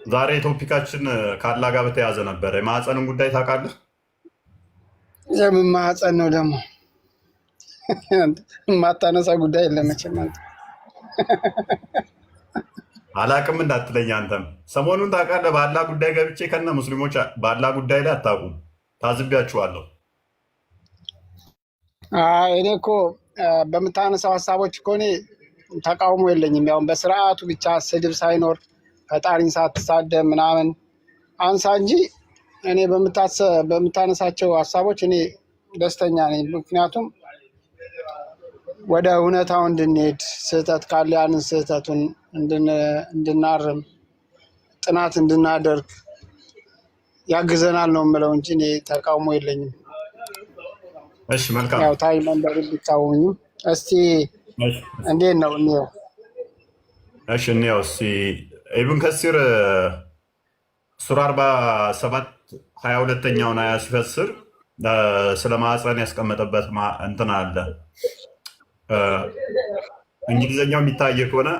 ዛሬ ቶፒካችን ካላ ጋር በተያዘ ነበር። የማህፀንን ጉዳይ ታውቃለህ? የምን ማህፀን ነው ደግሞ? ማታነሳ ጉዳይ የለመችም አንተ። አላቅም እንዳትለኝ አንተም። ሰሞኑን ታውቃለህ፣ ባላ ጉዳይ ገብቼ ከነ ሙስሊሞች ባላ ጉዳይ ላይ አታውቁም። ታዝቢያችኋለሁ። እኔ እኮ በምታነሳው ሀሳቦች እኮ እኔ ተቃውሞ የለኝም። ያው በስርዓቱ ብቻ ስድብ ሳይኖር ፈጣሪን ሳትሳደብ ምናምን አንሳ እንጂ እኔ በምታነሳቸው ሀሳቦች እኔ ደስተኛ ነኝ። ምክንያቱም ወደ እውነታው እንድንሄድ ስህተት ካለ ያንን ስህተቱን እንድናርም ጥናት እንድናደርግ ያግዘናል ነው የምለው እንጂ እኔ ተቃውሞ የለኝም። እሺ መልካም። ያው ታይ መንበር ቢቃወሙኝም እስቲ እንዴት ነው እንየው። እሺ እንየው እስቲ ኢብን ከሲር ሱራ 47 22ኛውን አያ ሲፈስር ስለ ማህፀን ያስቀመጠበት እንትን አለ። እንግሊዘኛው የሚታየ ከሆነ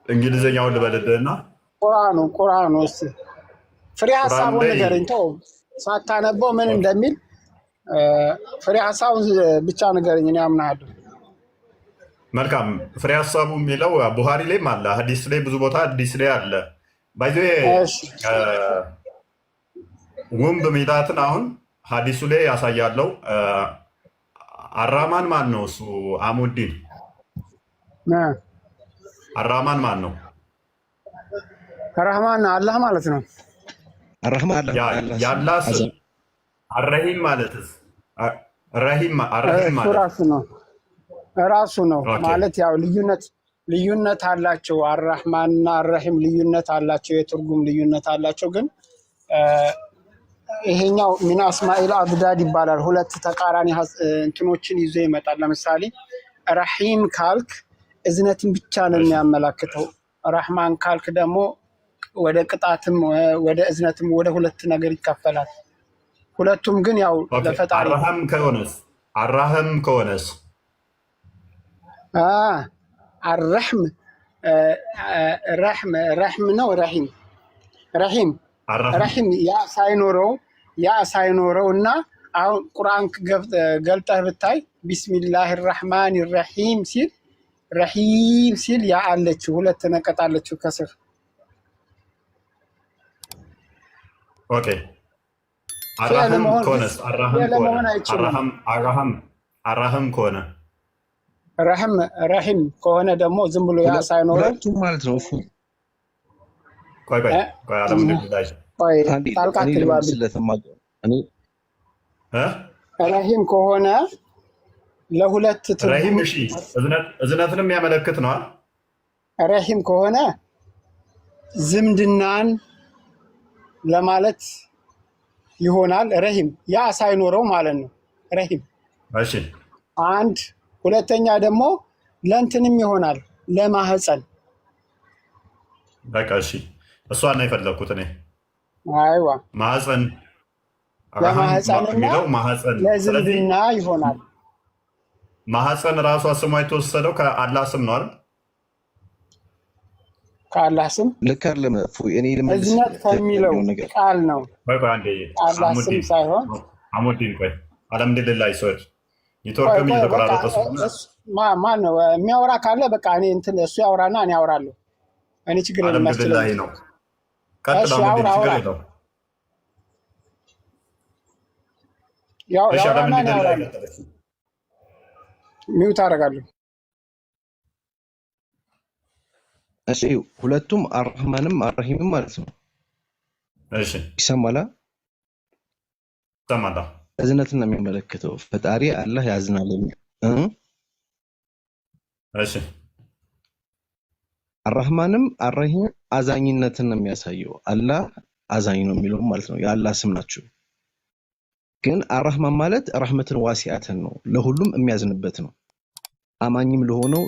እንግሊዘኛውን ልበልልህና ቁርአኑ እስቲ ፍሬ ሀሳቡን ንገረኝ። ተው ሳታነበው ምን እንደሚል ፍሬ ሀሳቡን ብቻ ንገረኝ፣ እኔ አምናለሁ። መልካም። ፍሬ ሀሳቡ የሚለው ቡሃሪ ላይም አለ፣ ሀዲስ ላይ ብዙ ቦታ ሀዲስ ላይ አለ። ባይዘ ወንድ ሚላትን አሁን ሀዲሱ ላይ ያሳያለው። አራማን ማን ነው እሱ? አሙዲን አራማን ማን ነው? ረህማን አላህ ማለት ነው። አራህማን ያላህ ስም አረሂም ማለትስ? ረሂም ማለት ራሱ ነው ማለት ያው ልዩነት አላቸው። አራህማንና አረሂም ልዩነት አላቸው፣ የትርጉም ልዩነት አላቸው። ግን ይሄኛው ሚን አስማኢል አብዳድ ይባላል። ሁለት ተቃራኒ እንትኖችን ይዞ ይመጣል። ለምሳሌ ረሂም ካልክ እዝነትን ብቻ ነው የሚያመላክተው። ረህማን ካልክ ደግሞ ወደ ቅጣትም ወደ እዝነትም ወደ ሁለት ነገር ይከፈላል። ሁለቱም ግን ያው ለፈጣሪ አራህም ከሆነስ ረህም ነው። ረሂም ያ ሳይኖረው እና አሁን ቁርአን ገልጠህ ብታይ ቢስሚላህ ራህማን ራሂም ሲል ያ አለችው፣ ሁለት ነቀጥ አለችው ከስር። ኦኬ አራህም ከሆነስ? አራህም ከሆነ ረሂም ከሆነ ደግሞ ዝም ብሎ ያ ሳይኖረው ማለት ነው። ረሂም ከሆነ ለሁለት ረሂም እሺ፣ እዝነትንም ያመለክት ነው። ረሂም ከሆነ ዝምድናን ለማለት ይሆናል። ረሂም ያ ሳይኖረው ማለት ነው። ረሂም እሺ፣ አንድ ሁለተኛ ደግሞ ለእንትንም ይሆናል ለማህፀን። በቃ እሺ፣ እሷን ነው የፈለኩት እኔ። አይዋ ማህፀን ለማህፀንና ለዝምድና ይሆናል። ማህፀን ራሷ ስሟ የተወሰደው ከአላህ ስም ነው አይደል? ከአላህ ስም ልክ አይደለም። እኔ እዝነት ከሚለው ቃል ነው። አላህ ስም ሳይሆን አሙዲን። ቆይ አልሐምዱሊላህ ይሰጥ ኔትወርክም እየተቆራረጠ ስለሆነ ማን ነው የሚያወራ ካለ በቃ እኔ እንትን እሱ ያወራና እኔ አወራለሁ። እኔ ችግር የለም። አልሐምዱሊላህ ነው። ቀጥታ አሙዲን ችግር የለውም። ያው አልሐምዱሊላህ ሚውት አደርጋለሁ። እሺ ሁለቱም አርህማንም አርሂምም ማለት ነው። እሺ ይሰማላ? ይሰማላ። እዝነትን ነው የሚመለከተው። ፈጣሪ አላህ ያዝናል። እሺ አርህማንም አርሂም አዛኝነትን ነው የሚያሳየው። አላህ አዛኝ ነው የሚለው ማለት ነው። የአላህ ስም ናቸው። ግን አርህማን ማለት ረህመትን ዋሲአትን ነው፣ ለሁሉም የሚያዝንበት ነው። አማኝም ለሆነው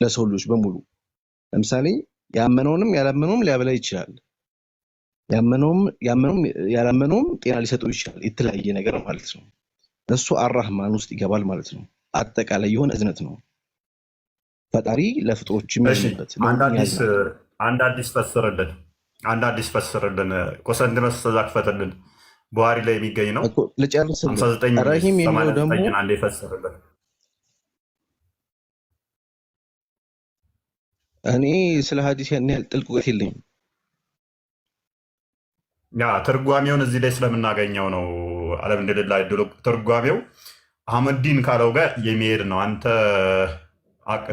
ለሰው ልጆች በሙሉ ለምሳሌ ያመነውንም ያላመነውም ሊያበላ ይችላል። ያመነውም ያላመነውም ጤና ሊሰጠው ይችላል። የተለያየ ነገር ማለት ነው። እሱ አርህማን ውስጥ ይገባል ማለት ነው። አጠቃላይ የሆነ እዝነት ነው። ፈጣሪ ለፍጥሮች የሚያዝንበት አንድ አዲስ ፈስርልን ቆሰንድነስ ተዛክፈተልን ቡሃሪ ላይ የሚገኝ ነው። ልጨርስ። 59 ረሂም የሚለው ደግሞ አንዴ ፈስርልን። እኔ ስለ ሐዲስ ያን ያህል ጥልቅ እውቀት የለኝም። ያ ትርጓሜውን እዚህ ላይ ስለምናገኘው ነው። አልሐምዱሊላህ ትርጓሜው አህመዲን ካለው ጋር የሚሄድ ነው። አንተ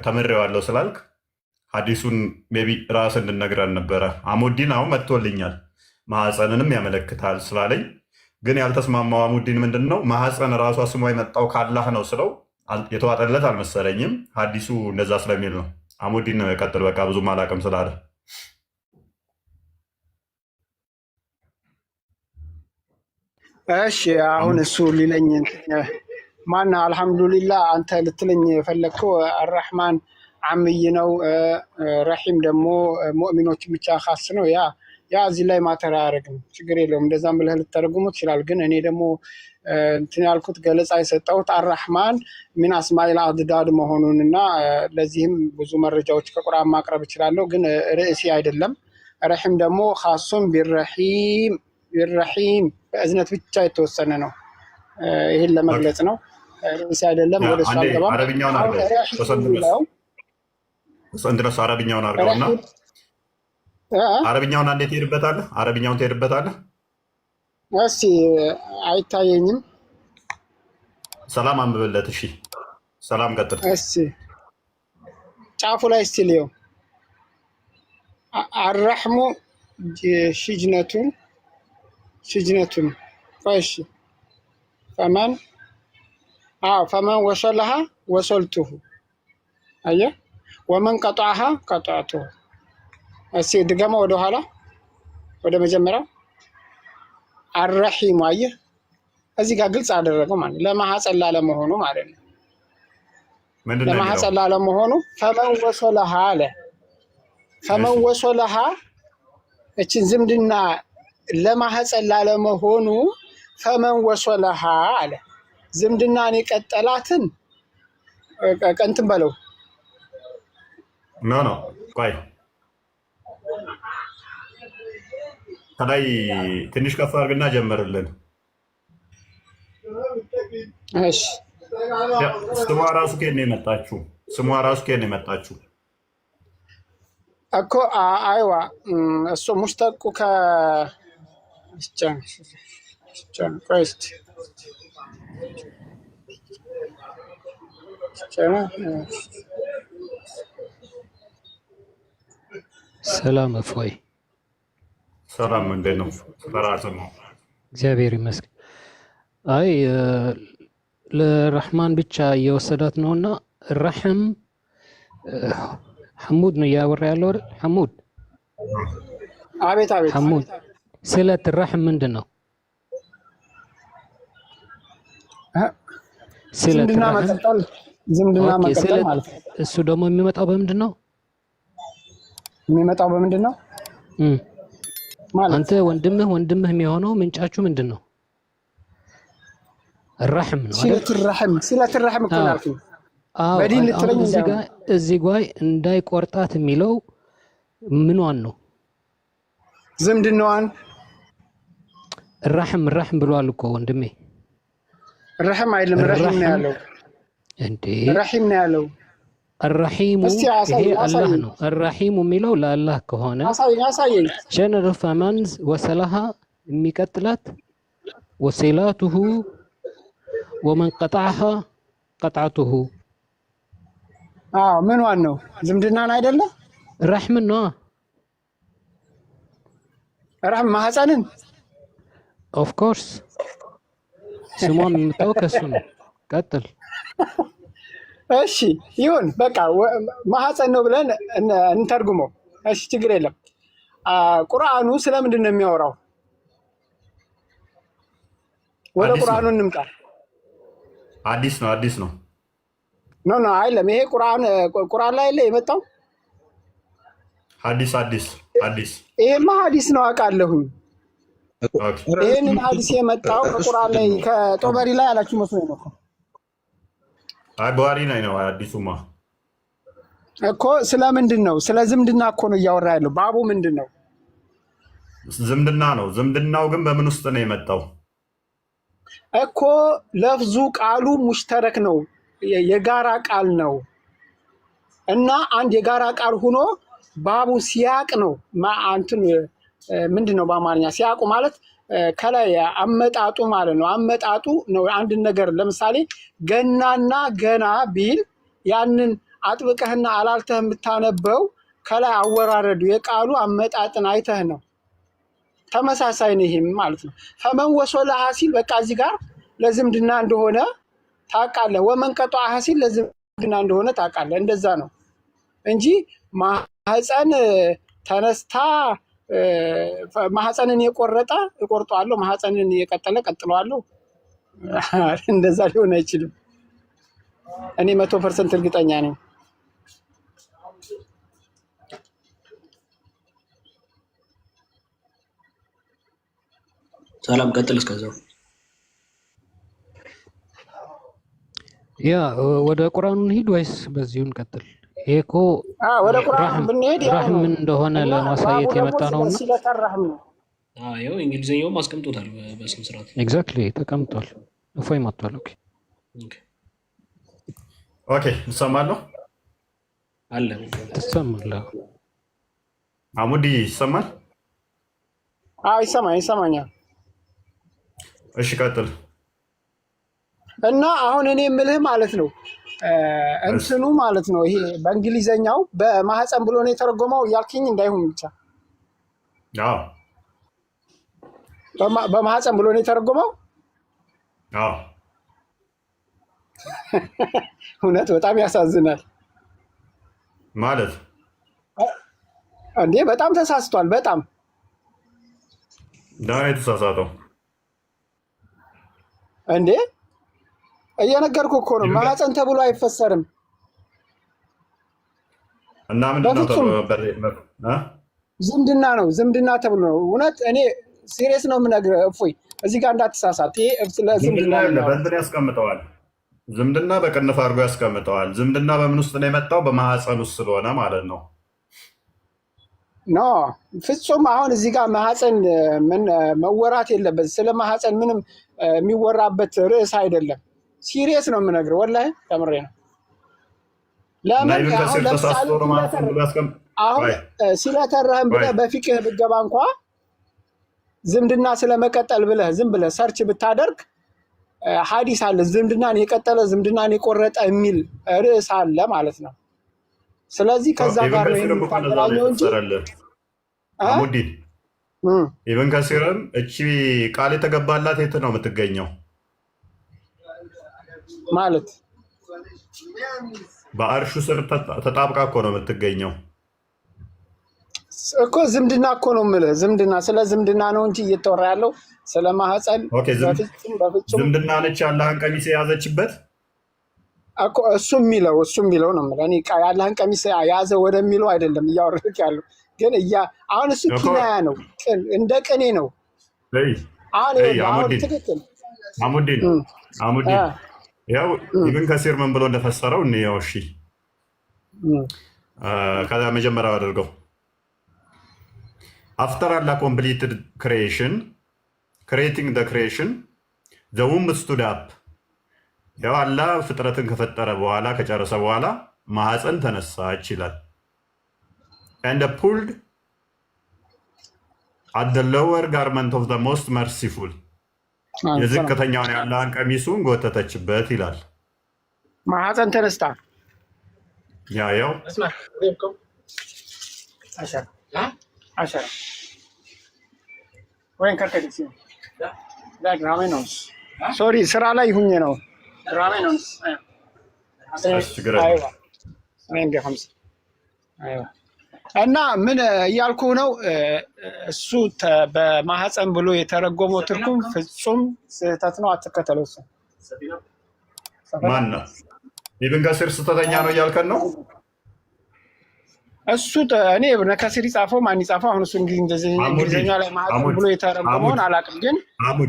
ተምሬዋለሁ ስላልክ ሐዲሱን ሜይ ቢ ራስህ እንድነግረን ነበረ። አህመዲን አሁን መጥቶልኛል ማህፀንንም ያመለክታል ስላለኝ፣ ግን ያልተስማማው አህመዲን ምንድን ነው ማህፀን ራሷ ስሟ የመጣው ካላህ ነው ስለው የተዋጠለት አልመሰለኝም። ሐዲሱ እንደዛ ስለሚል ነው። አህመዲን ቀጥል፣ በቃ ብዙም አላውቅም ስላለ። እሺ አሁን እሱ ሊለኝ ማን አልሐምዱሊላህ አንተ ልትለኝ የፈለግከው አርራህማን አምይ ነው፣ ረሂም ደግሞ ሙእሚኖችን ብቻ ካስ ነው። ያ እዚህ ላይ ማተር አያደርግም፣ ችግር የለውም። እንደዛም ብለህ ልትተረጉሙ ትችላል። ግን እኔ ደግሞ እንትን ያልኩት ገለጻ የሰጠሁት አርራህማን ሚን አስማኢል አድዳድ መሆኑን እና ለዚህም ብዙ መረጃዎች ከቁርአን ማቅረብ እችላለሁ፣ ግን ርዕሲ አይደለም። ረሂም ደግሞ ካሱም ቢረሂም በእዝነት ብቻ የተወሰነ ነው። ይህን ለመግለጽ ነው፣ ርዕሲ አይደለም። ወደ እሱ አልገባም። አረብኛውን አድርገውና አረብኛውን አንዴ ትሄድበታለህ። አረብኛውን ትሄድበታለህ። እስኪ አይታየኝም። ሰላም አንብብለት። እሺ ሰላም ቀጥል። እስኪ ጫፉ ላይ እስኪ ልየው። አርራህሙ ሽጅነቱን እሺ ፈመን ወሰለሃ ወሰልቱሁ አየህ፣ ወመን ቀጣሃ ቀጣቱሁ። እስኪ ድገማ ወደኋላ ወደ መጀመሪያው አርረሂም። አየህ እዚህ ጋር ግልጽ አደረገው ማለት ለማህፀን ላለመሆኑ ማለት ነው። ለማህፀን ላለመሆኑ ፈመን ወሰለሃ አለ። ፈመን ወሰለሃ እችን ዝምድና ለማህፀን ላለመሆኑ ፈመን ወሰለሃ አለ። ዝምድናን የቀጠላትን ቀንትን በለው ኖ ቆይ ከላይ ትንሽ ከፍ አድርግና ጀምርልን። እሺ ስሟ ራሱ ከየት ነው የመጣችሁ? እኮ አይዋ እሱ ሙሽተቁ ሰላም እፎይ። ሰላም እንዴት ነው? በራስህ ነው? እግዚአብሔር ይመስገን። አይ ለረህማን ብቻ እየወሰዳት ነውና ረህም ሐሙድ ነው እያወራ ያለው አይደል? ሐሙድ አቤት ሐሙድ ስለት ረህም ምንድን ነው? ዝምድና መቀጠል ማለት ነው። እሱ ደግሞ የሚመጣው በምንድን ነው? አንተ ወንድምህ የሚሆነው ምንጫችሁ ምንድን ነው? ረህም ነው አይደል? ሲለት ረህም እኮ ነው ያልኩኝ። በዲን ልትለኝ እዚህ ጋር እንዳይቆርጣት የሚለው ምኗን ነው? ዝምድናዋን። ረህም ብሏል እኮ ወንድሜ። ረህም አይደለም ረሂም ነው ያለው እንዴ? ረሂም ነው ያለው። الرحيم هي الله ነው። الرحيم የሚለው ለአላህ ከሆነ አሳየኝ። ጀነር ፈመንዝ ወሰለሃ የሚቀጥላት ወሲላቱሁ ወመን ቀጣዐሃ ቀጣዐቱሁ። ምንዋን ነው? ዝምድናን አይደለ? ረህምን ነው። ረህም ማህፀንን ኦፍ ኮርስ ስሟም የምታው ከሱ ነው። ቀጥል። እሺ ይሁን በቃ ማህፀን ነው ብለን እንተርጉመው። እሺ ችግር የለም። ቁርአኑ ስለምንድን ነው የሚያወራው? ወደ ቁርአኑ እንምጣ። አዲስ ነው። ኖ አይደለም። ይሄ ቁርአን ላይ ላይ የመጣው ሐዲስ ይሄማ ሐዲስ ነው አውቃለሁኝ። ይሄንን ሐዲስ የመጣው ከቁርአን ላይ ከጦበሪ ላይ አላችሁ መስሎኝ ነው። ቡሃሪ ላይ ነው። አዲሱማ እኮ ስለምንድን ነው? ስለ ዝምድና እኮ ነው እያወራ ያለው። ባቡ ምንድን ነው? ዝምድና ነው። ዝምድናው ግን በምን ውስጥ ነው የመጣው? እኮ ለፍዙ ቃሉ ሙሽተረክ ነው፣ የጋራ ቃል ነው እና አንድ የጋራ ቃል ሆኖ ባቡ ሲያቅ ነው። እንትን ምንድን ነው በአማርኛ ሲያቁ ማለት ከላይ አመጣጡ ማለት ነው። አመጣጡ ነው አንድ ነገር። ለምሳሌ ገናና ገና ቢል ያንን አጥብቀህና አላልተህ የምታነበው ከላይ አወራረዱ የቃሉ አመጣጥን አይተህ ነው። ተመሳሳይ ነው ይሄም ማለት ነው። ፈመን ወሶለሃ ሲል በቃ እዚህ ጋር ለዝምድና እንደሆነ ታውቃለህ። ወመን ቀጠዐሃ ሲል ለዝምድና እንደሆነ ታውቃለህ። እንደዛ ነው እንጂ ማህፀን ተነስታ ማህፀንን የቆረጠ እቆርጠዋለሁ፣ ማህፀንን የቀጠለ ቀጥለዋለሁ፣ እንደዛ ሊሆን አይችልም። እኔ 100% እርግጠኛ ነኝ። ሰላም ቀጥል። እስከዛው ያ ወደ ቁርአኑ እንሂድ ወይስ በዚሁን ቀጥል? ይሄ እኮ ወደ ቁርአኑ ብንሄድ ረህም እንደሆነ ለማሳየት የመጣ ነውና ስለተረህም ነው። ያው እንግሊዘኛውም አስቀምጦታል በስነ ስርዓት። ኤግዛክትሊ ተቀምጧል። እፎይ መጥቷል። ኦኬ እሰማለሁ አለ ትሰማለህ? አሙዲ ይሰማል? ይሰማኛል። እሺ ቀጥል። እና አሁን እኔ የምልህ ማለት ነው እንትኑ ማለት ነው ይሄ በእንግሊዘኛው በማህፀን ብሎ ነው የተረጎመው እያልክኝ እንዳይሆን ብቻ። አዎ በማህፀን ብሎ ነው የተረጎመው። አዎ እውነት በጣም ያሳዝናል። ማለት እንዴ በጣም ተሳስቷል። በጣም ዳና የተሳሳተው እንዴ እየነገርኩህ እኮ ነው። ማህፀን ተብሎ አይፈሰርም። እና ምንድን ነው ዝምድና ነው። ዝምድና ተብሎ ነው። እውነት እኔ ሲሪየስ ነው የምነግርህ። እፎይ እዚህ ጋር እንዳትሳሳት። ይሄ ስለ ዝምድና በእንትን ያስቀምጠዋል። ዝምድና በቅንፍ አድርጎ ያስቀምጠዋል። ዝምድና በምን ውስጥ ነው የመጣው? በማህፀን ውስጥ ስለሆነ ማለት ነው። ኖ ፍጹም። አሁን እዚህ ጋር ማህፀን መወራት የለበት። ስለ ማህፀን ምንም የሚወራበት ርዕስ አይደለም። ሲሪየስ ነው የምነግርህ። ወላሂ ተምሬ ነው። ለምን አሁን ስለተረህም ብለህ በፊቅህ ብትገባ እንኳ ዝምድና ስለመቀጠል ብለህ ዝም ብለህ ሰርች ብታደርግ ሀዲስ አለ። ዝምድናን የቀጠለ ዝምድናን የቆረጠ የሚል ርዕስ አለ ማለት ነው። ስለዚህ ከዛ ጋር ነው የሚታገናኘው እንጂ አሙዲን ኢብን ከሲርም እቺ ቃል የተገባላት የት ነው የምትገኘው? ማለት በአርሹ ስር ተጣብቃ እኮ ነው የምትገኘው እኮ። ዝምድና እኮ ነው የምልህ። ዝምድና ስለ ዝምድና ነው እንጂ እየተወራ ያለው ስለ ማህፀን በፍጹም ዝምድና ነች የአላህን ቀሚስ የያዘችበት እኮ። እሱ የሚለው ነው የምልህ። እኔ የአላህን ቀሚስ የያዘ ወደሚለው አይደለም እያወራሁት ያለው። ግን አሁን እሱ ኪናያ ነው፣ እንደ ቅኔ ነው። አሁን ትክክል አሙዲን ያው ኢብን ከሲር ምን ብሎ እንደፈሰረው እንየው። እሺ ከዛ መጀመሪያው አድርገው after Allah completed creating the creation the womb stood up። ያው አላህ ፍጥረትን ከፈጠረ በኋላ ከጨረሰ በኋላ ማህፀን ተነሳች ይላል። and pulled at the lower garment of the most merciful የዝቅተኛውን የአላህን ቀሚሱን ጎተተችበት ይላል። ማህፀን ተነስታ ያው ሶሪ ስራ ላይ ሁኜ ነው። እና ምን እያልኩ ነው? እሱ በማህፀን ብሎ የተረጎመው ትርጉም ፍጹም ስህተት ነው። አትከተለው። እሱ ማን ነው? ኢብን ከሲር ስህተተኛ ነው እያልከን ነው? እሱ እኔ ኢብን ከሲር ይጻፈው ማን ይጻፈው? አሁን እሱ እንግሊዝኛ ላይ ማህፀን ብሎ የተረጎመውን አላውቅም፣ ግን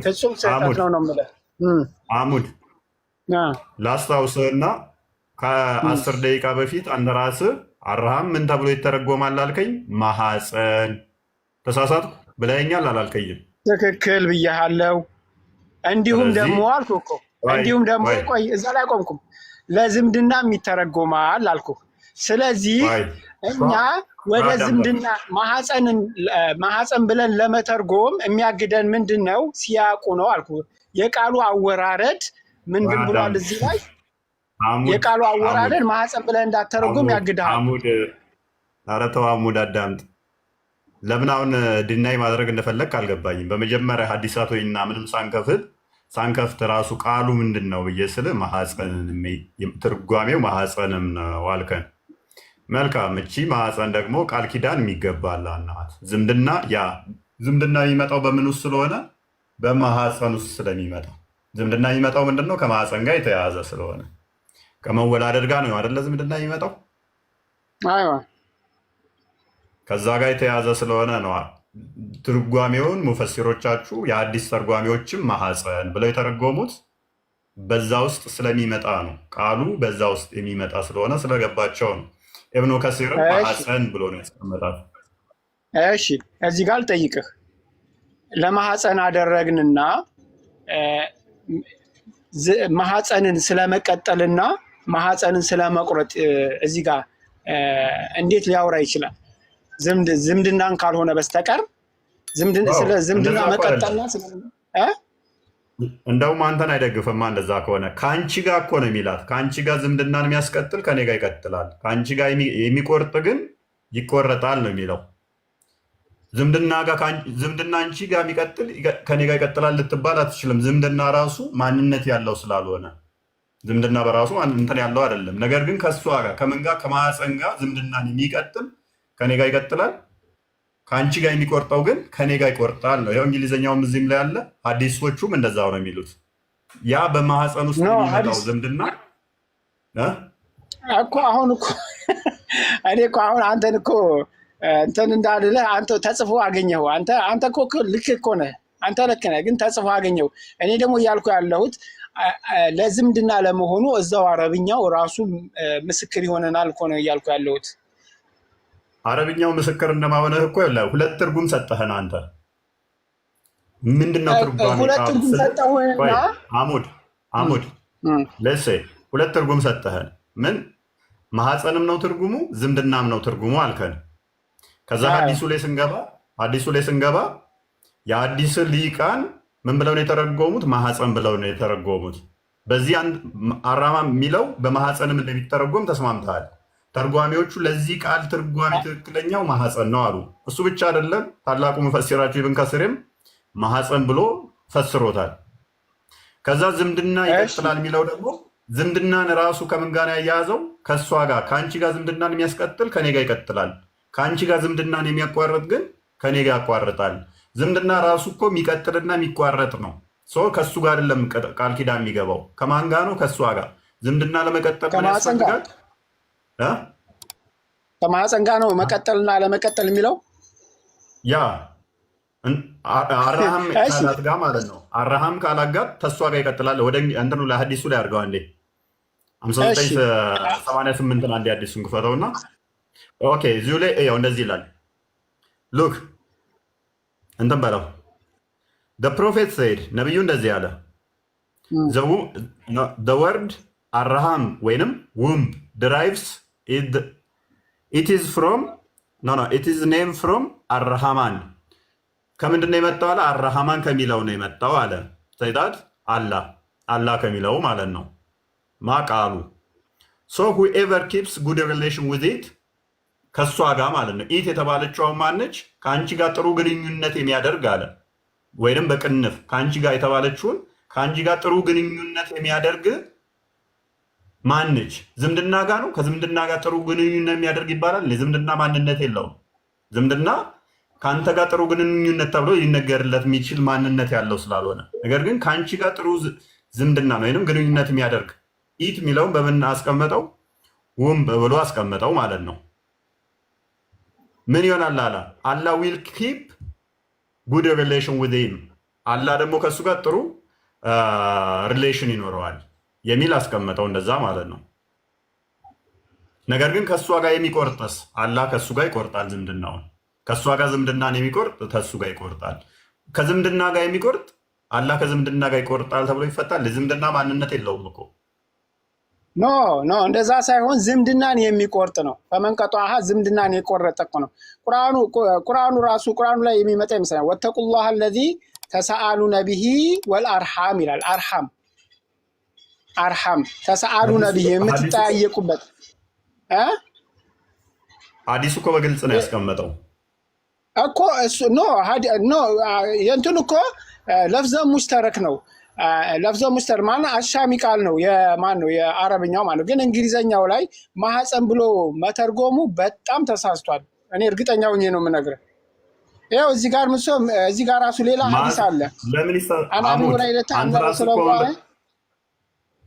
ፍጹም ስህተት ነው ነው የምልህ። አሙድ ላስታውስህና ከ10 ደቂቃ በፊት አንተ ራስህ አራሃም ምን ተብሎ ይተረጎማል አልከኝ? ማሐፀን። ተሳሳትኩ ብለኸኛል አላልከኝም? ትክክል ብያለሁ። እንዲሁም ስለዚህ ደግሞ አልኩ እኮ ቆይ እንዲሁም ደግሞ ቆይ ቆይ እዛ ላይ ቆምኩም። ለዝምድና ይተረጎማል አልኩ። ስለዚህ ቆይ እኛ ወደ አዳምጠኝ። ዝምድና ማሐፀን ብለን ለመተርጎም የሚያግደን ምንድን ነው? ሲያቁ ነው አልኩ። የቃሉ አወራረድ ምንድን ብሏል አዳምጥ። እዚህ ላይ? አሙድ የቃሉ አሙድ አወራረድ ማሐፀን ብለን እንዳተረጎም አሙድ ያግድሃል። አሙድ ኧረ ተው አሙድ አዳምጥ። ለምን አሁን ድናይ ማድረግ እንደፈለግ አልገባኝም። በመጀመሪያ ሐዲሳት ወይና ምንም ሳንከፍት ራሱ ቃሉ ምንድን ነው ብዬ ስል ማሐፀን ትርጓሜው ማሐፀንም ነው አልከን። መልካም። እቺ ማሐፀን ደግሞ ቃል ኪዳን የሚገባል ናት። ዝምድና ዝምድና የሚመጣው በምን ውስጥ ስለሆነ በማሐፀን ውስጥ ስለሚመጣ ዝምድና የሚመጣው ምንድን ነው? ከማሐፀን ጋር የተያያዘ ስለሆነ ከመወላደድ ጋር ነው አይደለ? ዝምድና የሚመጣው አይዋ ከዛ ጋር የተያዘ ስለሆነ ነው። ትርጓሜውን ሙፈሲሮቻችሁ የአዲስ ተርጓሚዎችም ማሐፀን ብለው የተረጎሙት በዛ ውስጥ ስለሚመጣ ነው። ቃሉ በዛ ውስጥ የሚመጣ ስለሆነ ስለገባቸው ነው። ኢብኑ ከሲርም ማሐፀን ብሎ ነው ያስቀመጣል። እሺ እዚህ ጋር ልጠይቅህ። ለማሐፀን አደረግንና ማሐፀንን ስለመቀጠልና ማሐፀንን ስለመቁረጥ እዚህ ጋር እንዴት ሊያወራ ይችላል? ዝምድናን ካልሆነ በስተቀር ስለ ዝምድና መቀጠልና እንደውም አንተን አይደግፍማ። እንደዛ ከሆነ ከአንቺ ጋር እኮ ነው የሚላት። ከአንቺ ጋር ዝምድናን የሚያስቀጥል ከኔ ጋር ይቀጥላል፣ ከአንቺ ጋር የሚቆርጥ ግን ይቆረጣል ነው የሚለው። ዝምድና አንቺ ጋር የሚቀጥል ከኔ ጋር ይቀጥላል ልትባል አትችልም። ዝምድና ራሱ ማንነት ያለው ስላልሆነ ዝምድና በራሱ እንትን ያለው አይደለም። ነገር ግን ከእሷ ጋር ከምን ጋር ከማሐፀን ጋር ዝምድናን የሚቀጥል ከኔ ጋር ይቀጥላል፣ ከአንቺ ጋር የሚቆርጠው ግን ከኔ ጋር ይቆርጣል ነው። ይኸው እንግሊዝኛውም እዚህም ላይ አለ። ሐዲሶቹም እንደዛው ነው የሚሉት። ያ በማሐፀን ውስጥ የሚመጣው ዝምድና እኮ አሁን እኮ እኔ እኮ አሁን አንተን እኮ እንትን እንዳልልህ አንተ ተጽፎ አገኘኸው። አንተ እኮ ልክ እኮ ነህ፣ አንተ ልክ ነህ፣ ግን ተጽፎ አገኘው። እኔ ደግሞ እያልኩ ያለሁት ለዝምድና ለመሆኑ እዛው አረብኛው ራሱ ምስክር ይሆነናል እኮ ነው እያልኩ ያለሁት። አረብኛው ምስክር እንደማሆነህ እኮ ሁለት ትርጉም ሰጠህን አንተ። ምንድነው ትርጓሜ? ሁለት ትርጉም ሰጠሁና አሙድ ለሴ ሁለት ትርጉም ሰጠህን። ምን ማሐፀንም ነው ትርጉሙ፣ ዝምድናም ነው ትርጉሙ አልከን። ከዛ ሐዲሱ ላይ ስንገባ የአዲስ ሊቃን ምን ብለው ነው የተረጎሙት? ማሐፀን ብለው ነው የተረጎሙት። በዚህ አራማ የሚለው በማሐፀንም እንደሚተረጎም ተስማምተሃል። ተርጓሚዎቹ ለዚህ ቃል ትርጓሜ ትክክለኛው ማሐፀን ነው አሉ። እሱ ብቻ አይደለም፣ ታላቁ መፈሲራቸው ኢብን ከሲርም ማሐፀን ብሎ ፈስሮታል። ከዛ ዝምድና ይቀጥላል የሚለው ደግሞ ዝምድናን ራሱ ከምን ጋር ያያያዘው? ከእሷ ጋር። ከአንቺ ጋር ዝምድናን የሚያስቀጥል ከኔ ጋር ይቀጥላል፣ ከአንቺ ጋር ዝምድናን የሚያቋርጥ ግን ከኔ ጋር ያቋርጣል። ዝምድና ራሱ እኮ የሚቀጥልና የሚቋረጥ ነው። ከእሱ ጋር አይደለም ቃል ኪዳን የሚገባው። ከማን ጋር ነው? ከእሷ ጋር። ዝምድና ለመቀጠል ምን ያስፈልጋል? ከማሐፀን ጋር ነው መቀጠልና ለመቀጠል የሚለው። ያ አራሃም ካላት ጋር ማለት ነው። አራሃም ካላት ጋር ተሷ ጋር ይቀጥላል። ወደ እንትኑ ለሐዲሱ ላይ አድርገው አንዴ 5988 አንዴ አዲሱን ክፈተውና ኦኬ፣ እዚሁ ላይ ያው እንደዚህ ይላል። ሉክ እንትን በለው the prophet said ነብዩ እንደዚህ ያለ the word አራሃም ወይንም womb derives it is name from አራሃማን። ከምንድን ነው የመጣው አለ? አራሃማን ከሚለው ነው የመጣው አለ። ሰይጣት አላህ ከሚለው ማለት ነው። ማቃሉ so whoever keeps good relation with it ከእሷ ጋር ማለት ነው። ኢት የተባለችው ማነች? ከአንቺ ጋር ጥሩ ግንኙነት የሚያደርግ አለ። ወይንም በቅንፍ ከአንቺ ጋር የተባለችውን ከአንቺ ጋር ጥሩ ግንኙነት የሚያደርግ ማነች? ዝምድና ጋር ነው። ከዝምድና ጋር ጥሩ ግንኙነት የሚያደርግ ይባላል። ዝምድና ማንነት የለውም። ዝምድና ከአንተ ጋር ጥሩ ግንኙነት ተብሎ ሊነገርለት የሚችል ማንነት ያለው ስላልሆነ፣ ነገር ግን ከአንቺ ጋር ጥሩ ዝምድና ነው ወይንም ግንኙነት የሚያደርግ ኢት የሚለውን በምን አስቀመጠው? ውምብ ብሎ አስቀመጠው ማለት ነው። ምን ይሆናል አላ አላህ ዊል ኪፕ ጉድ ሪሌሽን ዊዝ ሂም፣ አላህ ደግሞ ከእሱ ጋር ጥሩ ሪሌሽን ይኖረዋል የሚል አስቀመጠው። እንደዛ ማለት ነው። ነገር ግን ከእሷ ጋር የሚቆርጥስ አላህ ከእሱ ጋር ይቆርጣል ዝምድናውን። ከእሷ ጋር ዝምድናን የሚቆርጥ ከእሱ ጋር ይቆርጣል። ከዝምድና ጋር የሚቆርጥ አላህ ከዝምድና ጋር ይቆርጣል ተብሎ ይፈታል። ዝምድና ማንነት የለውም እኮ። ኖ ኖ፣ እንደዛ ሳይሆን ዝምድናን የሚቆርጥ ነው። ፈመንቀጧሃ ዝምድናን የቆረጠ እኮ ነው። ቁርአኑ ራሱ ቁርአኑ ላይ የሚመጣ ይመስላል። ወተቁላህ አለዚ ተሰአሉነ ቢሂ ወልአርሐም ይላል። አርሐም ተሰአሉነ ቢሂ የምትጠያየቁበት ሐዲሱ እኮ በግልጽ ነው ያስቀመጠው እኮ እሱ ኖ የእንትን እኮ ለፍዘ ሙሽተረክ ነው። ለፍዘ ሙሽተር ማለት አሻሚ ቃል ነው። የማን ነው? የአረብኛው ማለት ነው። ግን እንግሊዘኛው ላይ ማህፀን ብሎ መተርጎሙ በጣም ተሳስቷል። እኔ እርግጠኛ ሆኜ ነው የምነግርህ። ይኸው እዚህ ጋር እዚህ ጋር ራሱ ሌላ ሐዲስ አለ።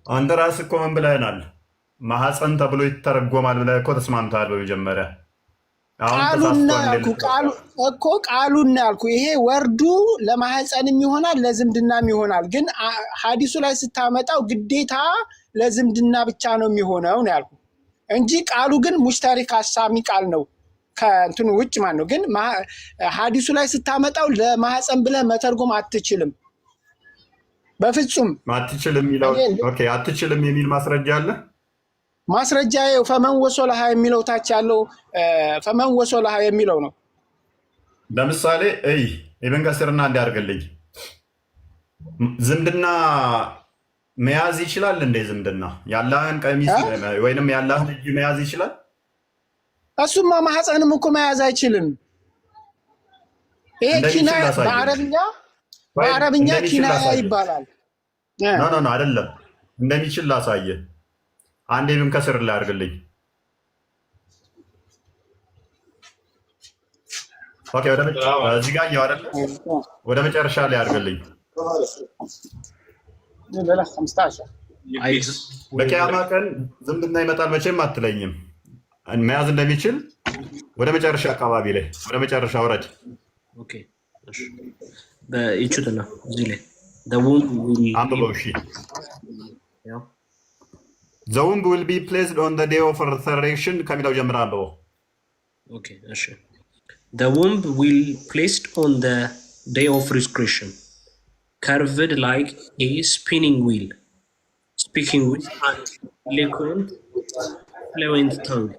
አንተ ራስህ እኮ ምን ብለህናል? ማህፀን ተብሎ ይተረጎማል ብለህ እኮ ተስማምተሃል በመጀመሪያ። ቃሉን ያልኩ ይሄ ወርዱ ለማህፀንም ይሆናል ለዝምድናም ይሆናል። ግን ሐዲሱ ላይ ስታመጣው ግዴታ ለዝምድና ብቻ ነው የሚሆነው ነው ያልኩ እንጂ ቃሉ ግን ሙሽተሪክ አሳሚ ቃል ነው ከእንትኑ ውጭ ማለት ነው። ግን ሐዲሱ ላይ ስታመጣው ለማህፀን ብለህ መተርጎም አትችልም፣ በፍጹም አትችልም ይላል። ኦኬ አትችልም የሚል ማስረጃ አለ። ማስረጃ ፈመን ወሶለሃ የሚለው ታች ያለው ፈመን ወሶለሃ የሚለው ነው። ለምሳሌ ኢብን ከሲርና እንዲያርግልኝ ዝምድና መያዝ ይችላል እንዴ? ዝምድና ያላህን ቀሚስ ወይንም ያላህን እጅ መያዝ ይችላል? እሱማ ማህፀንም እኮ መያዝ አይችልም። ይሄ ኪና በአረብኛ ኪናያ ይባላል። ኖ አይደለም፣ እንደሚችል ላሳየ። አንዴ ኢብን ከሲር ላይ አድርግልኝ። ኦኬ እዚህ ጋር ያው አይደለ? ወደ መጨረሻ ላይ አድርግልኝ። በቂያማ ቀን ዝምድና ይመጣል መቼም አትለኝም። መያዝ እንደሚችል ወደ መጨረሻ አካባቢ ላይ ወደ መጨረሻ ወረድ። ኦኬ እሺ፣ በእቹትና እዚህ ላይ አንብበው። እሺ The womb will be placed on the day of resurrection ከሚለው ጀምራለሁ። ኦኬ እሺ The womb will placed on the day of resurrection, curved like a spinning wheel, speaking with an eloquent, fluent tongue,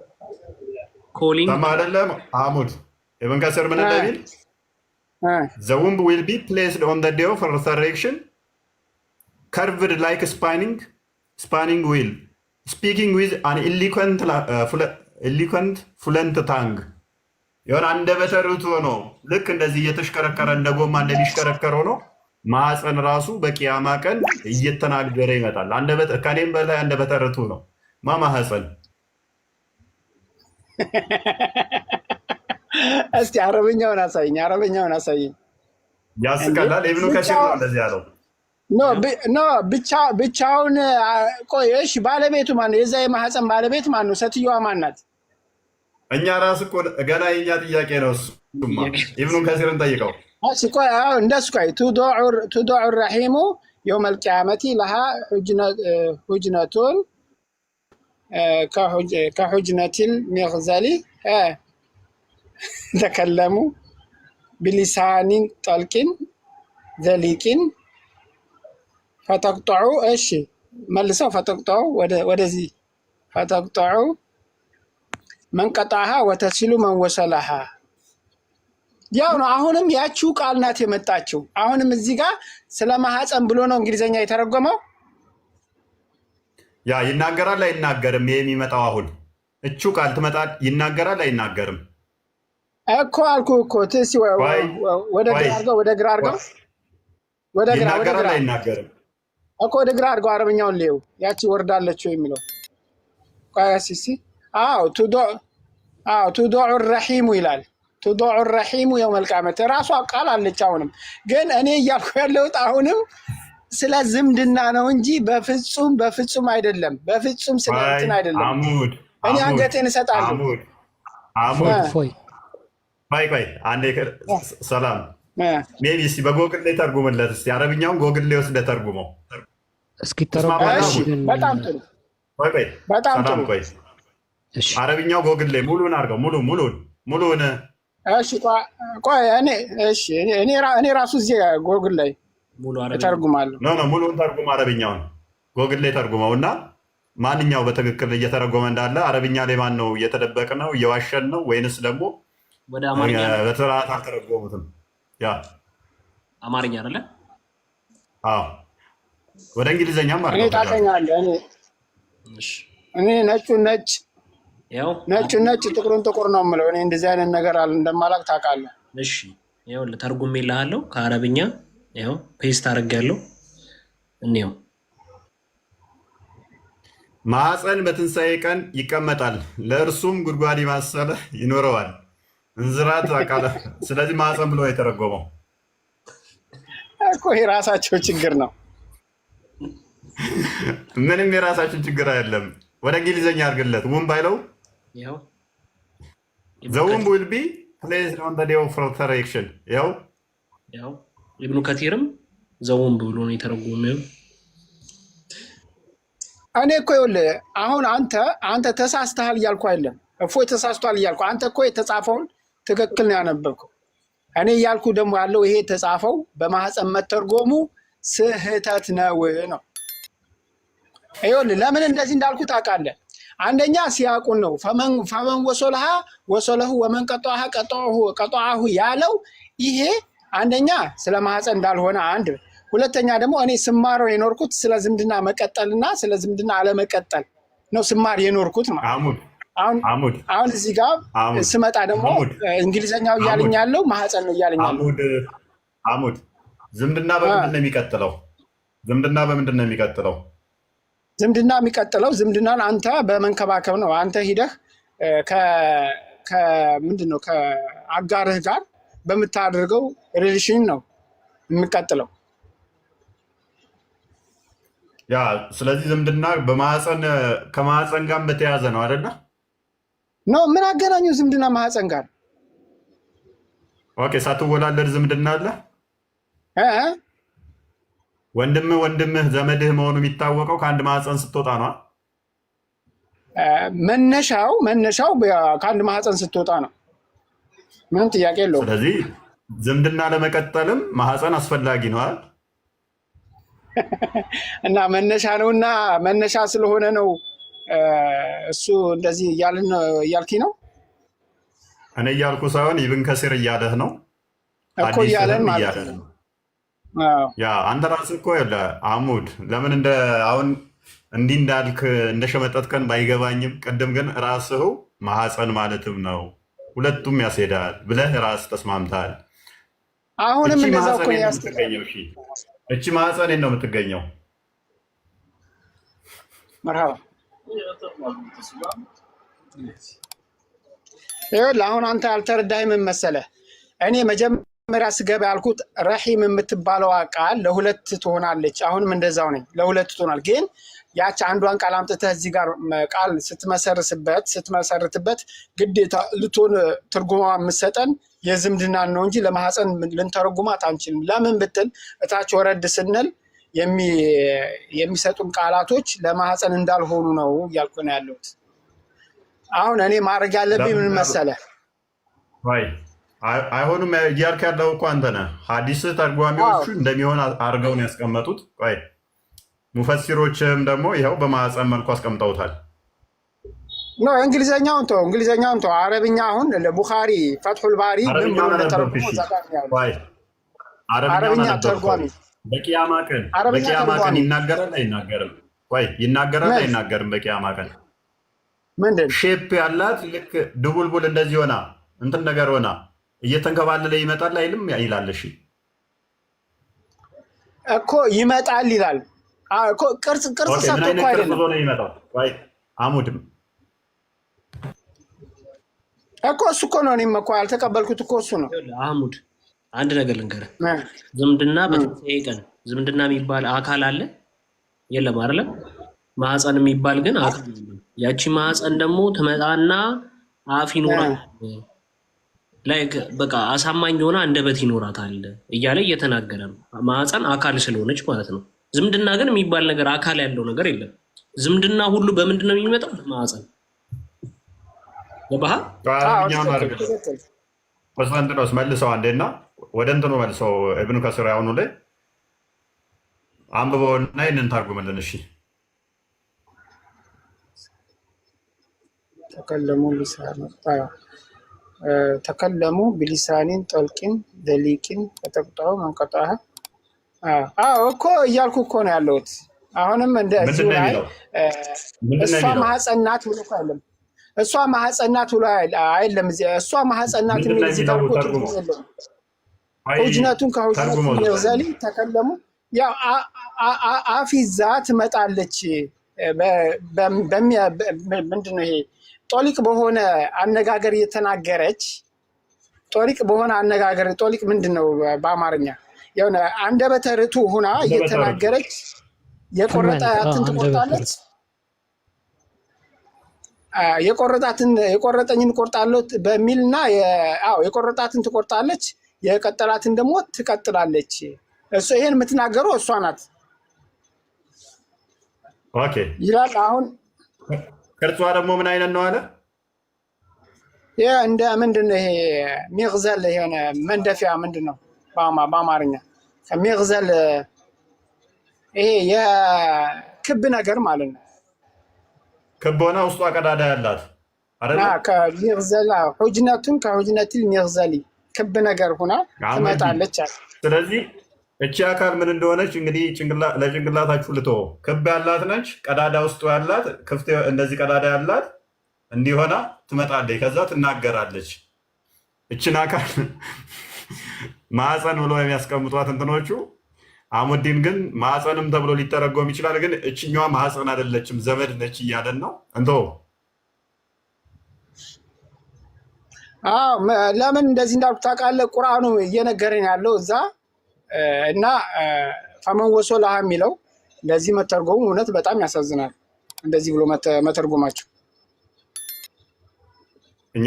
calling. አይደለም አሙድ ኢብን ከሲር ምን እንደሚል The womb will be placed on the day of resurrection, curved like a spinning wheel, speaking with an eloquent, fluent tongue. የሆነ አንደበተ ርቱዕ ነው። ልክ እንደዚህ እየተሽከረከረ እንደ ጎማ እንደሚሽከረከረው ነው። ማህፀን ራሱ በቂያማ ቀን እየተናገረ ይመጣል። ከኔም በላይ አንደበተ ርቱዕ ነው ማህፀን። እስቲ አረበኛውን አሳይኝ። ያስቀላል። ኢብኑ ከሲር ነው እንደዚህ ያለው። ብቻውን ቆይ። እሺ ባለቤቱ ማነው? የዛ የማህፀን ባለቤት ማነው? ሴትዮዋ ማናት? እኛ ራስ እኮ ገና የኛ ጥያቄ ነው። እሱማ ኢብኑን ከሲርን ጠይቀው። ቆይ እንደሱ ቆይ ቱዱዑ ረሒሙ የውም አልቂያመቲ ለሃ ሁጅነቱን ከሁጅነቲል ሚግዘሊ ተከለሙ ቢሊሳኒን ጠልቂን ዘሊቂን ፈተቅጠዑ። እሺ መልሰው ፈተቅጠዑ ወደዚህ ፈተቅጠዑ መንቀጣሃ ወተሲሉ መንወሰላሃ ያው ነው። አሁንም ያቺው ቃል ናት የመጣችው። አሁንም እዚህ ጋር ስለ ማህፀን ብሎ ነው እንግሊዘኛ የተረጎመው። ያ ይናገራል አይናገርም? ይሄ የሚመጣው አሁን እቹ ቃል ትመጣል። ይናገራል አይናገርም እኮ አልኩህ እኮ። ትሲ ወደ ግራ አድርገው ይናገራል አይናገርም እኮ ወደ ግራ አድርገው። አረበኛውን ሊየው ያቺ ወርዳለችው የሚለው ቋያሲሲ ቱዱዑ ረሒሙ ይላል። ቱዱዑ ረሒሙ የውመል ቂያመት ራሷ ቃል አለች። አሁንም ግን እኔ እያልኩ ያለሁት አሁንም ስለ ዝምድና ነው እንጂ በፍጹም አይደለም። በፍጹም ስለ እንትን አይደለም። እኔ አንገቴን እሰጣለሁ። ቆይ አንዴ ሰላም ሜቢ እስኪ በጎግል ላይ ተርጉምለት እስኪ። አረብኛውን ጎግል ላይ ወስደህ ተርጉመው እስኪ። በጣም ጥሩ። እሺ አረብኛው ጎግል ላይ ሙሉን አድርገው ሙሉን። እሺ ቆይ እኔ ራሱ እዚህ ጎግል ላይ ሙሉ አረብኛ እተርጉማለሁ። ኖ ሙሉን ተርጉም፣ አረብኛውን ጎግል ላይ ተርጉመው እና ማንኛው በትክክል እየተረጎመ እንዳለ አረብኛ ላይ ማን ነው እየተደበቀ ነው እየዋሸን ነው ወይንስ ደግሞ ወደ አማርኛ በስርዓት አልተረጎሙትም? ያ አማርኛ አይደለ? አዎ ወደ እንግሊዘኛም እኔ ታውቀኛለህ። እኔ ነጩን ነጭ ያው ነጩን ነጭ ጥቁሩን ጥቁር ነው የምለው። እኔ እንደዚህ አይነት ነገር እንደማላውቅ ታውቃለህ። እሺ ያው ተርጉሜልሃለሁ ከአረብኛ ያው ፔስት አድርጌያለሁ። እንየው። ማኅፀን በትንሣኤ ቀን ይቀመጣል፣ ለእርሱም ጉድጓድ የመሰለ ይኖረዋል፣ እንዝራት አቃለ። ስለዚህ ማኅፀን ብሎ የተረጎመው እኮ የራሳቸው ችግር ነው። ምንም የራሳችን ችግር አይደለም። ወደ እንግሊዝኛ አድርግለት። ውም ባይለው the womb will be placed on the day of resurrection። ያው ኢብኑ ከቲርም ዘውም ብሎ ነው የተረጎመው። እኔ እኮ ይኸውልህ አሁን አንተ ተሳስተሃል እያልኩ አይደለም፣ እፎይ ተሳስቷል እያልኩ፣ አንተ እኮ የተጻፈውን ትክክል ነው ያነበብከው። እኔ እያልኩ ደግሞ ያለው ይሄ የተጻፈው በማኅፀን መተርጎሙ ስህተት ነው። ይኸውልህ ለምን እንደዚህ እንዳልኩ ታውቃለህ? አንደኛ ሲያቁን ነው። ፈመን ወሶልሃ ወሶለሁ ወመን ቀጠዐሁ ያለው ይሄ አንደኛ ስለ ማኅፀን እንዳልሆነ አንድ፣ ሁለተኛ ደግሞ እኔ ስማረው የኖርኩት ስለ ዝምድና መቀጠልና ስለ ዝምድና አለመቀጠል ነው ስማር የኖርኩት ማለት። አሁን እዚህ ጋር ስመጣ ደግሞ እንግሊዘኛው እያለኝ ያለው ማኅፀን ነው እያለኝ ያለው። አሙድ ዝምድና በምንድን ነው የሚቀጥለው? ዝምድና የሚቀጥለው ዝምድናን አንተ በመንከባከብ ነው። አንተ ሂደህ ምንድን ነው ከአጋርህ ጋር በምታደርገው ሪሌሽን ነው የሚቀጥለው። ያ ስለዚህ ዝምድና ከማኅፀን ጋር በተያያዘ ነው አይደለ? ኖ ምን አገናኘው ዝምድና ማኅፀን ጋር? ኦኬ ሳትወላለድ ዝምድና አለ። ወንድምህ ዘመድህ መሆኑ የሚታወቀው ከአንድ ማኅፀን ስትወጣ ነው። መነሻው ከአንድ ማኅፀን ስትወጣ ነው። ምንም ጥያቄ የለውም። ስለዚህ ዝምድና ለመቀጠልም ማኅፀን አስፈላጊ ነው አይደል? እና መነሻ ነውና መነሻ ስለሆነ ነው እሱ እንደዚህ እያልኪ ነው። እኔ እያልኩ ሳይሆን ኢብን ከሲር እያለህ ነው እኮ እያለን ማለት ነው። ያ አንተ ራስህ እኮ አሙድ ለምን አሁን እንዲህ እንዳልክ እንደሸመጠጥከን ባይገባኝም ቅድም ግን ራስህ ማኅፀን ማለትም ነው ሁለቱም ያስሄዳል ብለህ ራስ ተስማምተሃል። አሁንም እንደዛው እኮ ያስገኘው። እቺ ማኅፀን ነው የምትገኘው። መርሃባ ይኸውልህ አሁን አንተ ያልተረዳኸኝ ምን መሰለህ? እኔ መጀመሪያ ስገባ ያልኩት ረሂም የምትባለዋ ቃል ለሁለት ትሆናለች። አሁንም እንደዛው ነኝ፣ ለሁለት ትሆናል። ግን ያች አንዷን ቃል አምጥተህ እዚህ ጋር ቃል ስትመሰርትበት ግዴታ ልትሆን ትርጉማ የምትሰጠን የዝምድናን ነው እንጂ ለማኅፀን ልንተረጉማት አንችልም። ለምን ብትል እታች ወረድ ስንል የሚሰጡን ቃላቶች ለማኅፀን እንዳልሆኑ ነው እያልኩ ነው ያለሁት። አሁን እኔ ማድረግ ያለብኝ ምን መሰለህ? አይሆንም እያልክ ያለው እኮ አንተ ነህ። ሐዲስ ተርጓሚዎቹ እንደሚሆን አድርገው ነው ያስቀመጡት። ሙፈሲሮችም ደግሞ ይኸው በማኅፀን መልኩ አስቀምጠውታል። እንግሊዝኛውን ተው፣ አረብኛ አሁን ለቡኻሪ ፈትሑል ባሪ ምን ብሎ ተረጉሞ አረብኛ ተርጓሚ በቂያማ ቀን ይናገራል አይናገርም? ይናገራል አይናገርም? በቂያማ ቀን ምንድን ሼፕ ያላት ልክ ድቡልቡል እንደዚህ ሆና እንትን ነገር ሆና እየተንከባለለ ይመጣል አይልም? ይላል። እሺ እኮ ይመጣል ይላል እኮ ቅርጽ ሰጥቶ እኮ አይደለም አሙድም እኮ እሱ እኮ ነው። እኔም እኮ ያልተቀበልኩት እኮ እሱ ነው። አህሙድ አንድ ነገር ልንገርህ። ዝምድና በትንሣኤ ቀን ዝምድና የሚባል አካል አለ የለም አይደለም? ማኅፀን የሚባል ግን አካል የለም። ያቺ ማኅፀን ደግሞ ትመጣና አፍ ይኖራል፣ በቃ አሳማኝ የሆነ አንደበት ይኖራታል እያለ እየተናገረ ነው። ማኅፀን አካል ስለሆነች ማለት ነው። ዝምድና ግን የሚባል ነገር አካል ያለው ነገር የለም። ዝምድና ሁሉ በምንድን ነው የሚመጣው? በማኅፀን። ገባህ? አረብኛውን አድርግ ቆስጠንጢኖስ መልሰው አንዴና ወደ እንትኑ መልሰው ኢብኑ ከሲር ያሁኑ ላይ አንብበውና ይህንን ታርጉምልን። እሺ ተከለሙ ቢሊሳኒን ጠልቂን ደሊቂን ተጠቅጠው መንቀጣህ እኮ እያልኩ እኮ ነው ያለሁት። አሁንም እንደዚሁ ላይ እሷ ማህፀናት ብሎ እኮ አይደለም እሷ ማህፀናት ብሎ አይደለም እሷ ማህፀናት የሚል እዚህ ጋር እኮ ትርጉም የለውም። ሁጅነቱን ከሁጅነቱ የዘሊ ተከለሙ ያው አፊዛ ትመጣለች። ምንድን ነው ይሄ ጦሊቅ በሆነ አነጋገር እየተናገረች ጦሊቅ በሆነ አነጋገር ጦሊቅ ምንድን ነው በአማርኛ የሆነ አንደበተ ርቱዕ ሆና እየተናገረች የቆረጣትን ትቆርጣለች። የቆረጠኝን ቆርጣለሁ በሚልና የቆረጣትን ትቆርጣለች፣ የቀጠላትን ደግሞ ትቀጥላለች። እሱ ይሄን የምትናገረው እሷ ናት ይላል። አሁን ቅርጿ ደግሞ ምን አይነት ነው አለ? እንደ ምንድን ነው ይሄ ሚግዘል የሆነ መንደፊያ ምንድን ነው በአማርኛ ሚግዘል ይሄ የክብ ነገር ማለት ነው። ክብ ሆና ውስጧ ቀዳዳ ያላት አይደል? ከሚግዘል ሁጅነቱን ከሁጅነቲል ሚግዘሊ ክብ ነገር ሆና ትመጣለች። ስለዚህ እቺ አካል ምን እንደሆነች እንግዲህ ለጭንቅላታችሁ ልተወው። ክብ ያላት ነች፣ ቀዳዳ ውስጡ ያላት ክፍት እንደዚህ ቀዳዳ ያላት እንዲሆና ትመጣለች። ከዛ ትናገራለች። እችን አካል ማዕፀን ብሎ የሚያስቀምጧት እንትኖቹ አሙዲን ግን ማዕፀንም ተብሎ ሊተረጎም ይችላል። ግን እችኛዋ ማዕፀን አይደለችም ዘመድ ነች እያለን ነው እንቶ ለምን እንደዚህ እንዳልኩ ታውቃለህ? ቁርአኑ እየነገረን ያለው እዛ እና ፈመን ወሶላሃ የሚለው ለዚህ መተርጎሙ እውነት በጣም ያሳዝናል። እንደዚህ ብሎ መተርጎማቸው እኛ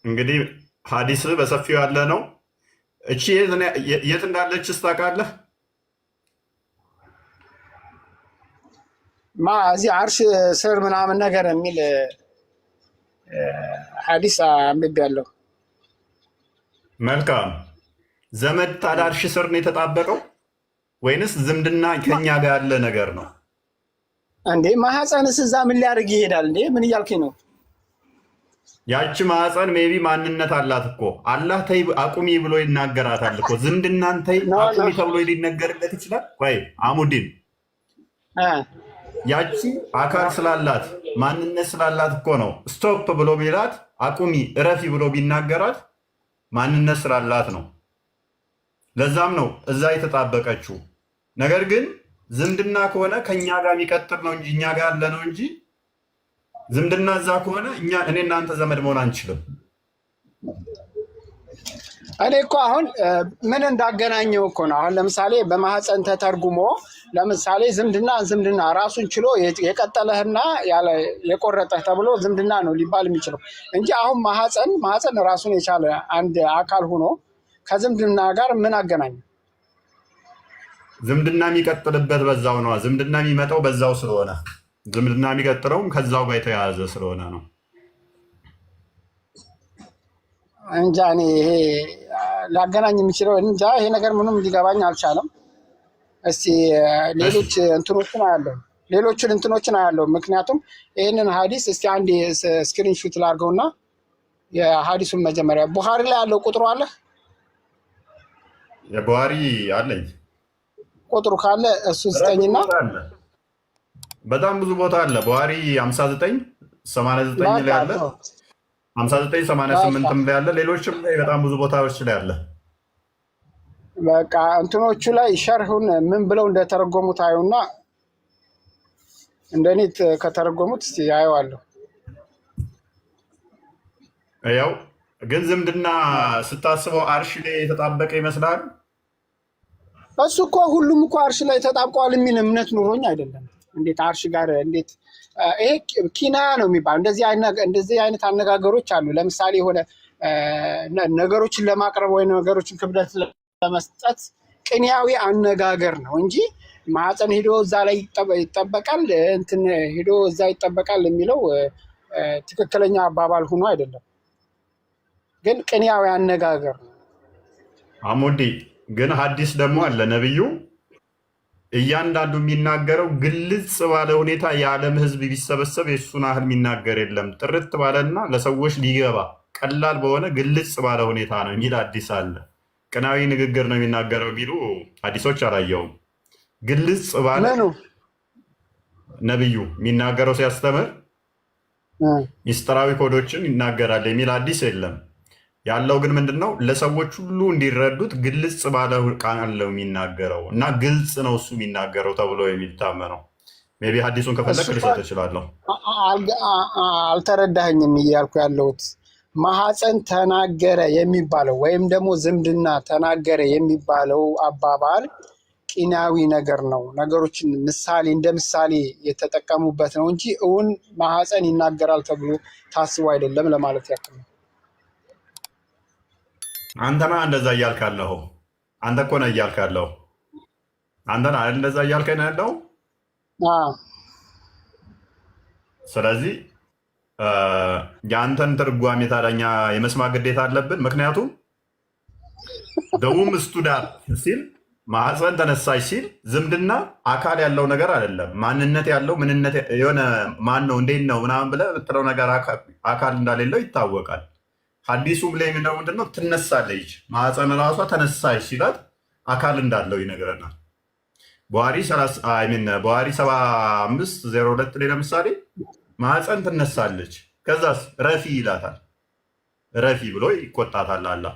እንግዲህ ሀዲስ በሰፊው ያለ ነው። እቺ የት እንዳለች ታውቃለህ? እዚህ አርሽ ስር ምናምን ነገር የሚል ሀዲስ አንብቤያለሁ። መልካም ዘመድ ታዲያ አርሽ ስር ነው የተጣበቀው ወይንስ ዝምድና ከኛ ጋር ያለ ነገር ነው እንዴ? ማህፀንስ እዛ ምን ሊያደርግ ይሄዳል እንዴ? ምን እያልከኝ ነው? ያቺ ማህፀን ሜቢ ማንነት አላት እኮ አላህ ተይ አቁሚ ብሎ ይናገራታል እኮ። ዝምድናን ተይ አቁሚ ተብሎ ሊነገርለት ይችላል ወይ? አሙዲን ያቺ አካል ስላላት ማንነት ስላላት እኮ ነው ስቶፕ ብሎ ቢላት አቁሚ እረፊ ብሎ ቢናገራት ማንነት ስላላት ነው። ለዛም ነው እዛ የተጣበቀችው። ነገር ግን ዝምድና ከሆነ ከኛ ጋር የሚቀጥል ነው እንጂ እኛ ጋር ያለ ነው እንጂ ዝምድና እዛ ከሆነ እኔ እናንተ ዘመድ መሆን አንችልም። እኔ እኮ አሁን ምን እንዳገናኘው እኮ ነው። አሁን ለምሳሌ በማህፀን ተተርጉሞ ለምሳሌ ዝምድና ራሱን ችሎ የቀጠለህና የቆረጠህ ተብሎ ዝምድና ነው ሊባል የሚችለው እንጂ አሁን ማህፀን ራሱን የቻለ አንድ አካል ሆኖ ከዝምድና ጋር ምን አገናኘው? ዝምድና የሚቀጥልበት በዛው ነው። ዝምድና የሚመጣው በዛው ስለሆነ ዝምድና የሚቀጥለውም ከዛው ጋር የተያያዘ ስለሆነ ነው እንጃ። እኔ ይሄ ላገናኝ የሚችለው እንጃ። ይሄ ነገር ምንም ሊገባኝ አልቻለም። እስቲ ሌሎችን እንትኖችን አያለው። ምክንያቱም ይህንን ሀዲስ እስቲ አንድ ስክሪንሹት ላድርገውና የሀዲሱን መጀመሪያ ቡሃሪ ላይ ያለው ቁጥሩ አለ። የቡሃሪ አለኝ ቁጥሩ ካለ እሱ ስጠኝና በጣም ብዙ ቦታ አለ። ቡሃሪ 5989 ላይ አለ፣ 5988 ላይ አለ፣ ሌሎችም ላይ በጣም ብዙ ቦታዎች ላይ አለ። በቃ እንትኖቹ ላይ ሸርሁን ምን ብለው እንደተረጎሙት አዩና እንደኔ ከተረጎሙት እስቲ አየዋለሁ። ያው ግን ዝምድና ስታስበው አርሽ ላይ የተጣበቀ ይመስላል። እሱ እኮ ሁሉም እኮ አርሽ ላይ ተጣብቀዋል የሚል እምነት ኑሮኝ አይደለም። እንዴት አርሽ ጋር እንዴት ይሄ ኪናያ ነው የሚባል እንደዚህ አይነት አነጋገሮች አሉ። ለምሳሌ የሆነ ነገሮችን ለማቅረብ ወይ ነገሮችን ክብደት ለመስጠት ቅንያዊ አነጋገር ነው እንጂ ማህፀን ሄዶ እዛ ላይ ይጠበቃል እንትን ሄዶ እዛ ይጠበቃል የሚለው ትክክለኛ አባባል ሆኖ አይደለም፣ ግን ቅኔያዊ አነጋገር ነው። አሙዲ ግን ሐዲስ ደግሞ አለ ነብዩ እያንዳንዱ የሚናገረው ግልጽ ባለ ሁኔታ የዓለም ሕዝብ ቢሰበሰብ የእሱን ያህል የሚናገር የለም። ጥርት ባለና ለሰዎች ሊገባ ቀላል በሆነ ግልጽ ባለ ሁኔታ ነው የሚል ሐዲስ አለ። ቅናዊ ንግግር ነው የሚናገረው ቢሉ ሐዲሶች አላየውም። ግልጽ ባለ ነብዩ የሚናገረው ሲያስተምር ሚስጥራዊ ኮዶችን ይናገራል የሚል ሐዲስ የለም። ያለው ግን ምንድነው ለሰዎች ሁሉ እንዲረዱት ግልጽ ባለ ቃል ነው የሚናገረው እና ግልጽ ነው እሱ የሚናገረው ተብሎ የሚታመነው። ሜይ ቢ ሐዲሱን ከፈለክ ልሰጥ እችላለሁ። አልተረዳኸኝም እያልኩ ያለሁት ማህፀን ተናገረ የሚባለው ወይም ደግሞ ዝምድና ተናገረ የሚባለው አባባል ቂናዊ ነገር ነው። ነገሮችን ምሳሌ እንደ ምሳሌ የተጠቀሙበት ነው እንጂ እውን ማህፀን ይናገራል ተብሎ ታስቦ አይደለም ለማለት ያክል ነው። አንተና እንደዛ እያልክ ያለሁ አንተ እኮ ነህ እያልክ ያለሁ አንተና እንደዛ እያልክ ነው ያለው። ስለዚህ የአንተን ትርጓሜ ታዲያ የመስማት ግዴታ አለብን። ምክንያቱም ደውም ስቱዳር ሲል ማህፀን ተነሳች ሲል ዝምድና አካል ያለው ነገር አይደለም። ማንነት ያለው ምንነት የሆነ ማን ነው እንዴት ነው ምናምን ብለህ ብትለው ነገር አካል እንዳሌለው ይታወቃል። ሐዲሱም ላይ ምንድነው ምንድነው ትነሳለች ማህፀን ራሷ ተነሳች ሲላት አካል እንዳለው ይነግረናል። በዋሪ 7502 ላይ ለምሳሌ ማህፀን ትነሳለች ከዛስ ረፊ ይላታል። ረፊ ብሎ ይቆጣታል አላህ።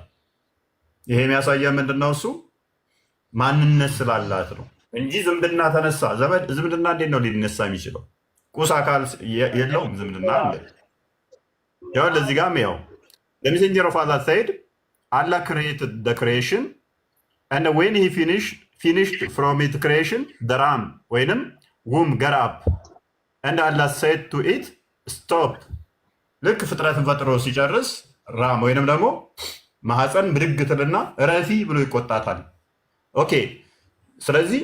ይሄ የሚያሳየው ምንድነው እሱ ማንነት ስላላት ነው እንጂ ዝምድና ተነሳ ዝምድና እንዴት ነው ሊነሳ የሚችለው? ቁስ አካል የለውም ዝምድና አለ። ያው ለዚህ ጋር ያው the messenger of Allah said Allah created the creation and when he finished from its creation the ram ወይንም womb got up and Allah said to it stop ልክ ፍጥረትን ፈጥሮ ሲጨርስ ራም ወይንም ደግሞ ማህፀን ብድግ ትልና ረፊ ብሎ ይቆጣታል። ኦኬ ስለዚህ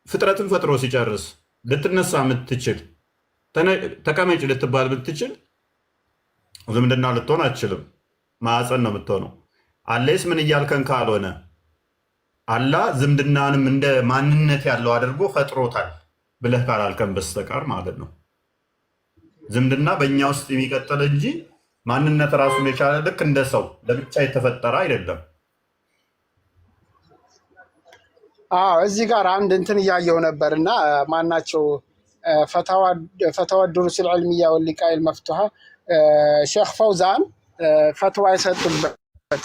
ፍጥረትን ፈጥሮ ሲጨርስ ልትነሳ የምትችል ተቀመጭ ልትባል ብትችል ዝምድና ልትሆን አትችልም። ማህፀን ነው የምትሆነው። አሌስ ምን እያልከን ካልሆነ አላህ ዝምድናንም እንደ ማንነት ያለው አድርጎ ፈጥሮታል ብለህ ካላልከን በስተቀር ማለት ነው። ዝምድና በእኛ ውስጥ የሚቀጥል እንጂ ማንነት ራሱን የቻለ ልክ እንደ ሰው ለብቻ የተፈጠረ አይደለም። እዚህ ጋር አንድ እንትን እያየው ነበር እና ማናቸው ፈተዋ ዱሩስ ልዕልሚያ ወሊቃኢል መፍቱሃ ሼክ ፈውዛን ፈትዋ የሰጡበት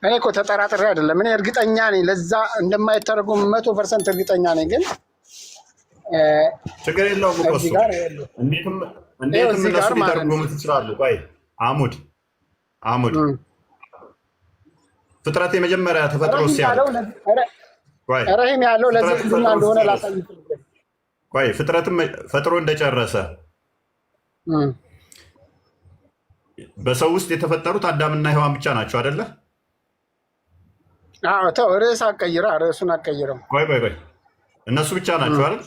እኔ እኮ ተጠራጥሬ አይደለም፣ እኔ እርግጠኛ ነኝ ለዛ እንደማይተረጉም 100% እርግጠኛ ነኝ። ግን ችግር የለውም እኮ እሱ እንዴትም እነሱ ሊተረጉሙት ይችላሉ። ቆይ አሙድ ፍጥረት የመጀመሪያ ተፈጥሮ ሲያልቅ ረሂም ያለው ለዚህ ዝምድና እንደሆነ ላሳይ። ቆይ ፍጥረትም ፈጥሮ እንደጨረሰ በሰው ውስጥ የተፈጠሩት አዳምና ሔዋን ብቻ ናቸው አይደለ? ተው ርዕስ አትቀይረው፣ ርዕሱን አትቀይረው። ቆይ እነሱ ብቻ ናቸው አይደል?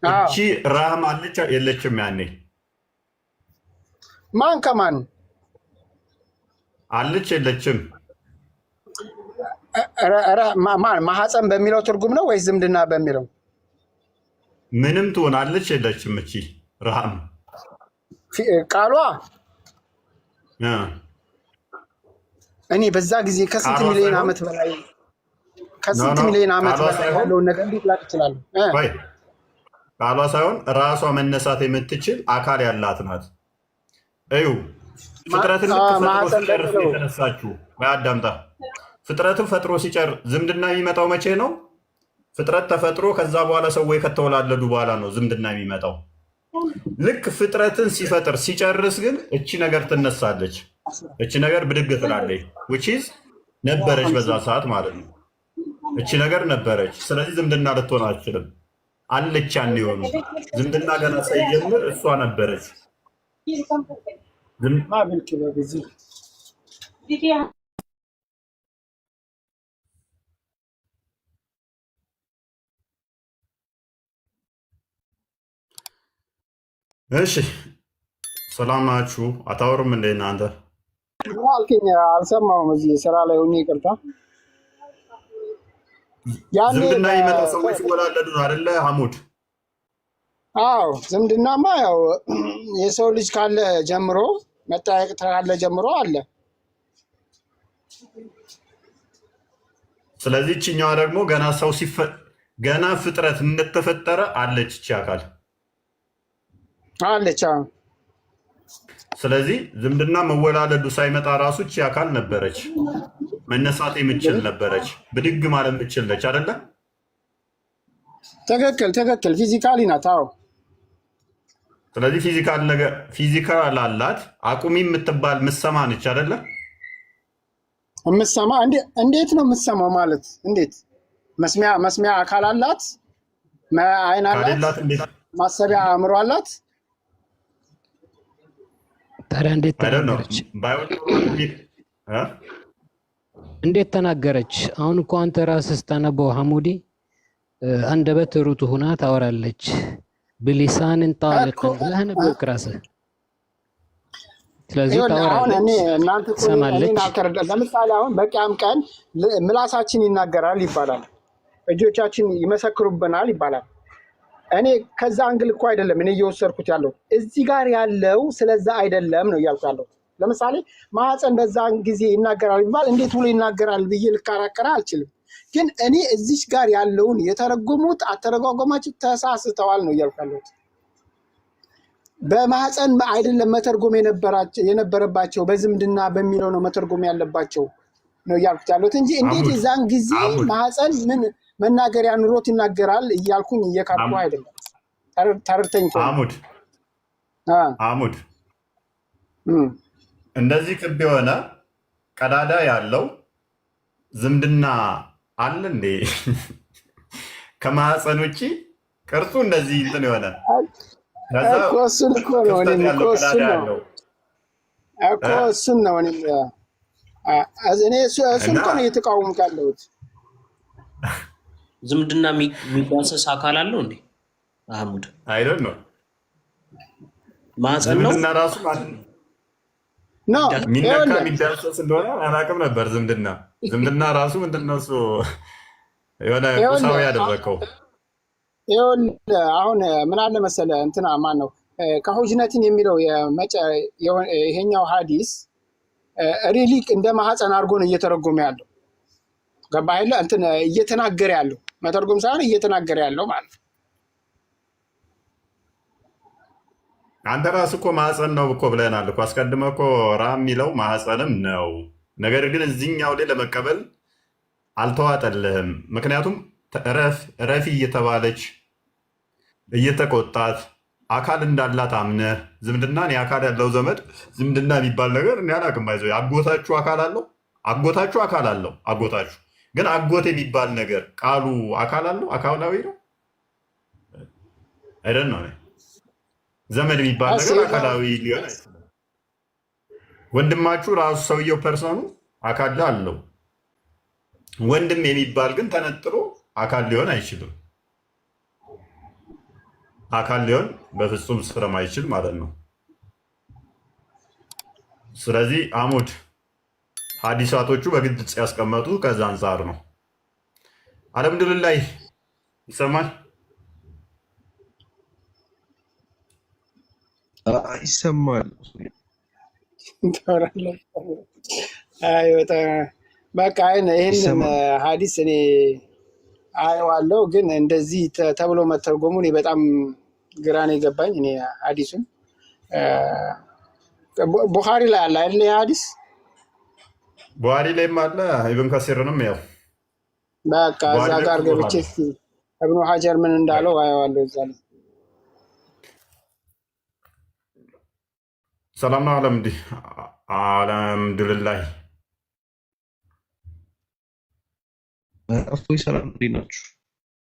እቺ ራህም አለች የለችም? ያኔ ማን ከማን አለች የለችም? ማህፀን በሚለው ትርጉም ነው ወይስ ዝምድና በሚለው? ምንም ትሆን አለች የለችም? እቺ ራህም ቃሏ እኔ በዛ ጊዜ ከስንት ሚሊዮን ዓመት በላይ ያለውን ነገር እንዴት ላቅ ይችላል? ቃሏ ሳይሆን ራሷ መነሳት የምትችል አካል ያላት ናት። እዩ ፍጥረትን ሲጨርስ የተነሳችው አዳምጣ። ፍጥረትን ፈጥሮ ሲጨርስ ዝምድና የሚመጣው መቼ ነው? ፍጥረት ተፈጥሮ ከዛ በኋላ ሰዎች ከተወላለዱ በኋላ ነው ዝምድና የሚመጣው። ልክ ፍጥረትን ሲፈጥር ሲጨርስ ግን እቺ ነገር ትነሳለች። እቺ ነገር ብድግ ትላለች። which is ነበረች በዛ ሰዓት ማለት ነው። እቺ ነገር ነበረች። ስለዚህ ዝምድና ልትሆን አትችልም። አለች ያን የሆኑ ዝምድና ገና ሳይጀምር እሷ ነበረች። እሺ ሰላም ናችሁ? አታወሩም እንደ እናንተ? አልከኝ አልሰማሁም። እዚህ ስራ ላይ ሆኜ ይቅርታ። ያኔ ዝምድና የሚመጣ ሰዎች ሲወላለዱ ነው አይደለ ሐሙድ? አዎ ዝምድናማ ያው የሰው ልጅ ካለ ጀምሮ መጠያየቅ ካለ ጀምሮ አለ። ስለዚህ እችኛዋ ደግሞ ገና ፍጥረት እንደተፈጠረ አለች እቺ አካል አለች። ስለዚህ ዝምድና መወላለዱ ሳይመጣ ራሱ እቺ አካል ነበረች፣ መነሳት የምችል ነበረች፣ ብድግ ማለት የምችል ነች አይደለ? ትክክል ፊዚካሊ ናት። አዎ ስለዚህ ፊዚካል አላት። አቁሚ የምትባል ምሰማ ነች አይደለ? የምትሰማ እንዴት ነው የምትሰማው? ማለት እንዴት መስሚያ አካል አላት፣ አይን አላት፣ ማሰቢያ አእምሮ አላት። ታዲያ እንዴት ተናገረች? እንዴት ተናገረች? አሁን እኮ አንተ ራስህ ስታነበው ሐሙዲ አንደበት ሩቱ ሁና ታወራለች። ብሊሳንን ጣልቀን ብለህ ነበርክ ራስህ። ስለዚህ ታወራለች፣ ትሰማለች። ለምሳሌ አሁን በቂያም ቀን ምላሳችን ይናገራል ይባላል፣ እጆቻችን ይመሰክሩብናል ይባላል። እኔ ከዛ አንግል እኮ አይደለም እኔ እየወሰድኩት ያለው እዚህ ጋር ያለው ስለዛ አይደለም ነው እያልኩ ያለው። ለምሳሌ ማህፀን በዛን ጊዜ ይናገራል ይባል እንዴት ብሎ ይናገራል ብዬ ልከራከር አልችልም። ግን እኔ እዚች ጋር ያለውን የተረጎሙት አተረጓጎማቸው ተሳስተዋል ነው እያልኩ ያለሁት። በማህፀን አይደለም መተርጎም የነበረባቸው በዝምድና በሚለው ነው መተርጎም ያለባቸው ነው እያልኩት ያለሁት እንጂ እንዴት የዛን ጊዜ ማህፀን ምን መናገሪያ ኑሮት ይናገራል እያልኩኝ እየካድኩ አይደለም። ተረድተኝ አሙድ። እንደዚህ ክብ የሆነ ቀዳዳ ያለው ዝምድና አለ እንዴ? ከማህፀን ውጭ ቅርጹ እንደዚህ እንትን የሆነ እሱን እኮ ነው እየተቃወምኩ ያለሁት። ዝምድና የሚዳሰስ አካል አለው እንዴ አህሙድ? አይደል ነው ማህፀን ነው ዝምድና ራሱ ሚነካ የሚዳሰስ እንደሆነ አላውቅም ነበር። ዝምድና ራሱ ምንድን ነው እሱ የሆነ ቁሳዊ ያደረገው። አሁን ምን አለ መሰለ እንትና ማን ነው ከሁጅነትን የሚለው ይሄኛው ሀዲስ ሪሊክ እንደ ማህፀን አድርጎ ነው እየተረጎመ ያለው። ገባህ አይደለ? እንትን እየተናገረ ያለው መተርጎም ሳይሆን እየተናገረ ያለው ማለት ነው። አንተ ራስህ እኮ ማህፀን ነው እኮ ብለናል እኮ አስቀድመህ እኮ ራ የሚለው ማህፀንም ነው። ነገር ግን እዚህኛው ላይ ለመቀበል አልተዋጠልህም። ምክንያቱም ረፊ እየተባለች እየተቆጣት አካል እንዳላት አምነህ ዝምድናን የአካል ያለው ዘመድ ዝምድና የሚባል ነገር እኔ አላውቅም። ባይዘው አጎታችሁ አካል አለው፣ አጎታችሁ አካል አለው። አጎታችሁ ግን አጎት የሚባል ነገር ቃሉ አካል አለው፣ አካላዊ ነው አይደል? ነው ዘመድ የሚባል ነገር አካላዊ ሊሆን አይችልም። ወንድማችሁ ራሱ ሰውየው ፐርሰኑ አካል አለው። ወንድም የሚባል ግን ተነጥሎ አካል ሊሆን አይችልም። አካል ሊሆን በፍጹም ስለማይችል ማለት ነው። ስለዚህ አሙድ ሀዲሳቶቹ በግልጽ ያስቀመጡ ከዛ አንጻር ነው። አልሐምዱሊላህ ይሰማል ይሰማል። በቃ ይህንን ሀዲስ እኔ አየዋለሁ፣ ግን እንደዚህ ተብሎ መተርጎሙ እኔ በጣም ግራ ነው የገባኝ። እኔ ሀዲሱን ቡኻሪ ላይ አለ አይደል? ሀዲስ ቡኻሪ ላይም አለ። ኢብን ከሲርንም ያው በቃ እዛ ጋር ገብቼ እብኑ ሀጀር ምን እንዳለው አየዋለሁ እዛ ላይ። ሰላም ነው አልሐምዱሊላህ። እፎይ ሰላም፣ እንዴት ናችሁ?